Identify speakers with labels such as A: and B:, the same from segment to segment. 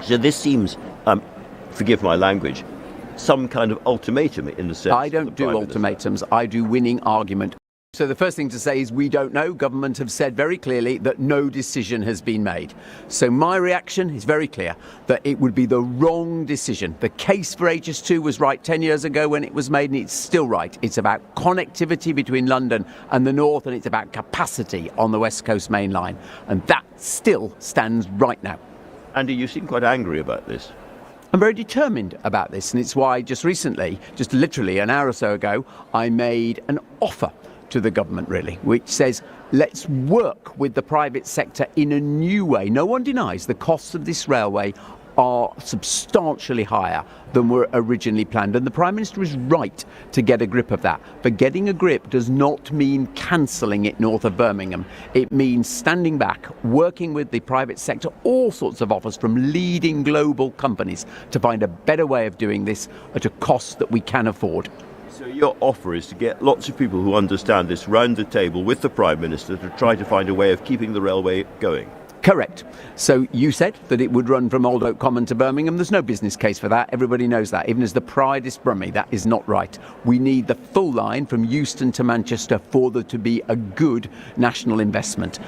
A: So this seems, forgive my language, some kind of ultimatum in the sense.
B: I don't do ultimatums. I do winning argument. So the first thing to say is we don't know. Government have said very clearly that no decision has been made. So my reaction is very clear, that it would be the wrong decision. The case for HS2 was right 10 years ago when it was made, and it's still right. It's about connectivity between London and the north, and it's about capacity on the West Coast Main Line. And that still stands right now.
A: Andy, you seem quite angry about this.
B: I'm very determined about this, and it's why just recently, just literally an hour or so ago, I made an offer to the government, really, which says let's work with the private sector in a new way. No one denies the costs of this railway are substantially higher than were originally planned, and the Prime Minister is right to get a grip of that. But getting a grip does not mean cancelling it north of Birmingham. It means standing back, working with the private sector, all sorts of offers from leading global companies to find a better way of doing this at a cost that we can afford.
A: So your offer is to get lots of people who understand this round the table with the Prime Minister to try to find a way of keeping the railway going.
B: Correct. So you said that it would run from Old Oak Common to Birmingham. There's no business case for that. Everybody knows that. Even as the proudest Brummie, that is not right. We need the full line from Euston to Manchester for there to be a good national investment.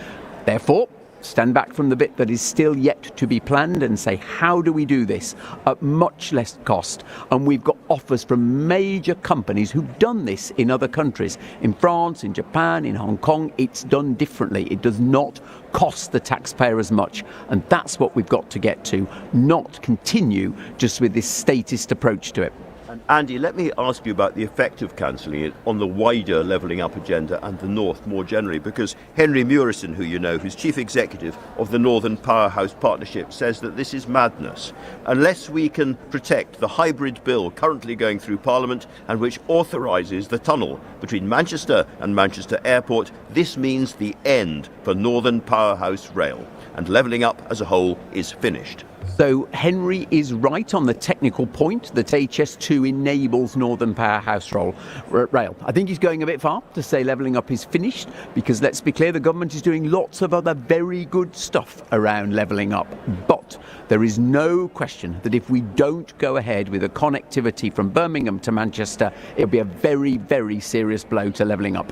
B: Therefore, stand back from the bit that is still yet to be planned and say, how do we do this at much less cost? And we've got offers from major companies who've done this in other countries. In France, in Japan, in Hong Kong, it's done differently. It does not cost the taxpayer as much. And that's what we've got to get to, not continue just with this statist approach to it.
A: And Andy, let me ask you about the effect of cancelling it on the wider levelling up agenda and the North more generally, because Henry Murison, who you know, who's Chief Executive of the Northern Powerhouse Partnership, says that this is madness. Unless we can protect the hybrid bill currently going through Parliament and which authorises the tunnel between Manchester and Manchester Airport, this means the end for Northern Powerhouse Rail, and levelling up as a whole is finished.
B: So Henry is right on the technical point that HS2 enables Northern Powerhouse Rail. I think he's going a bit far to say levelling up is finished, because let's be clear, the government is doing lots of other very good stuff around levelling up. But there is no question that if we don't go ahead with a connectivity from Birmingham to Manchester, it'll be a very, very serious blow to levelling up.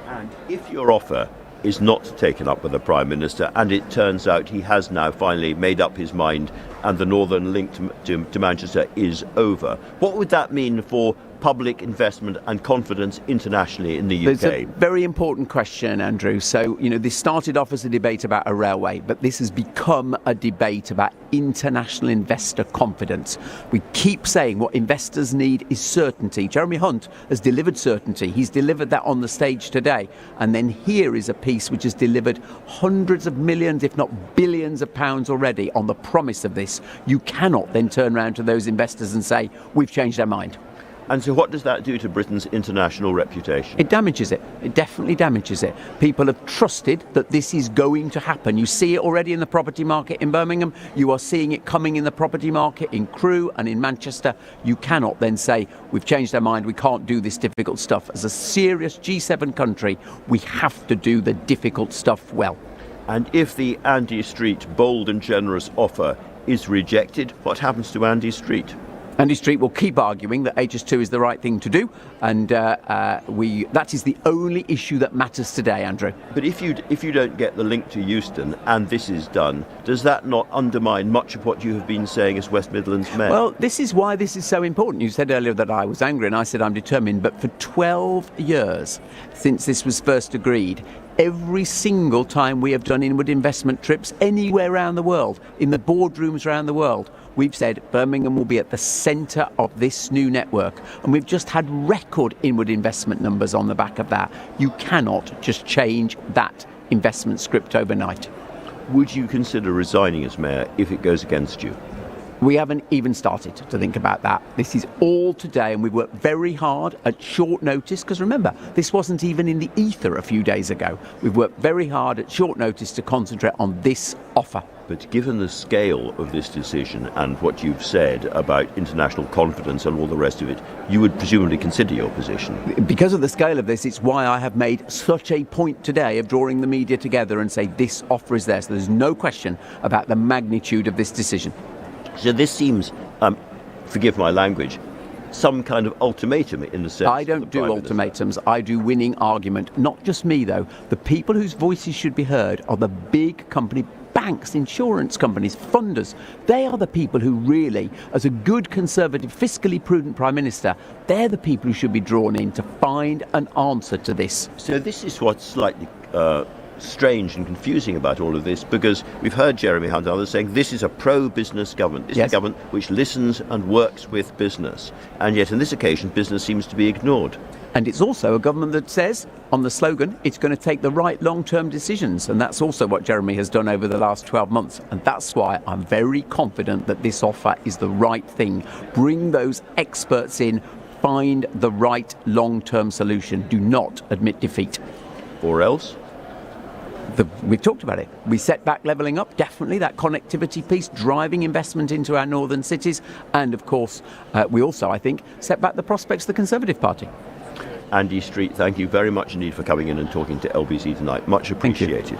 A: And if your offer is not taken up with the Prime Minister, and it turns out he has now finally made up his mind and the northern link to Manchester is over, what would that mean for public investment and confidence internationally in the UK?
B: It's a very important question, Andrew. So, this started off as a debate about a railway, but this has become a debate about international investor confidence. We keep saying what investors need is certainty. Jeremy Hunt has delivered certainty. He's delivered that on the stage today. And then here is a piece which has delivered hundreds of millions, if not billions of pounds already on the promise of this. You cannot then turn around to those investors and say, we've changed our mind.
A: And so what does that do to Britain's international reputation?
B: It damages it. It definitely damages it. People have trusted that this is going to happen. You see it already in the property market in Birmingham. You are seeing it coming in the property market in Crewe and in Manchester. You cannot then say, we've changed our mind, we can't do this difficult stuff. As a serious G7 country, we have to do the difficult stuff well.
A: And if the Andy Street bold and generous offer is rejected, what happens to Andy Street?
B: Andy Street will keep arguing that HS2 is the right thing to do, and that is the only issue that matters today, Andrew.
A: But if you don't get the link to Euston and this is done, does that not undermine much of what you have been saying as West Midlands Mayor?
B: Well, this is why this is so important. You said earlier that I was angry, and I said I'm determined, but for 12 years since this was first agreed, every single time we have done inward investment trips anywhere around the world, in the boardrooms around the world, we've said Birmingham will be at the centre of this new network. And we've just had record inward investment numbers on the back of that. You cannot just change that investment script overnight.
A: Would you consider resigning as mayor if it goes against you?
B: We haven't even started to think about that. This is all today, and we've worked very hard at short notice, because remember, this wasn't even in the ether a few days ago. We've worked very hard at short notice to concentrate on this offer.
A: But given the scale of this decision and what you've said about international confidence and all the rest of it, you would presumably consider your position.
B: Because of the scale of this, it's why I have made such a point today of drawing the media together and say this offer is there. So there's no question about the magnitude of this decision.
A: So this seems, forgive my language, some kind of ultimatum in the sense.
B: I don't do ultimatums. I do winning argument. Not just me, though. The people whose voices should be heard are the big company, banks, insurance companies, funders. They are the people who really, as a good Conservative, fiscally prudent Prime Minister, they're the people who should be drawn in to find an answer to this.
A: So this is what's slightly strange and confusing about all of this, because we've heard Jeremy Hunt and others saying this is a pro-business government. This is a government which listens and works with business. And yet on this occasion, business seems to be ignored.
B: And it's also a government that says, on the slogan, it's going to take the right long-term decisions. And that's also what Jeremy has done over the last 12 months. And that's why I'm very confident that this offer is the right thing. Bring those experts in, find the right long-term solution. Do not admit defeat.
A: Or else?
B: We've talked about it. We set back levelling up, definitely, that connectivity piece, driving investment into our northern cities. And, of course, we also, I think, set back the prospects of the Conservative Party.
A: Andy Street, thank you very much indeed for coming in and talking to LBC tonight. Much appreciated.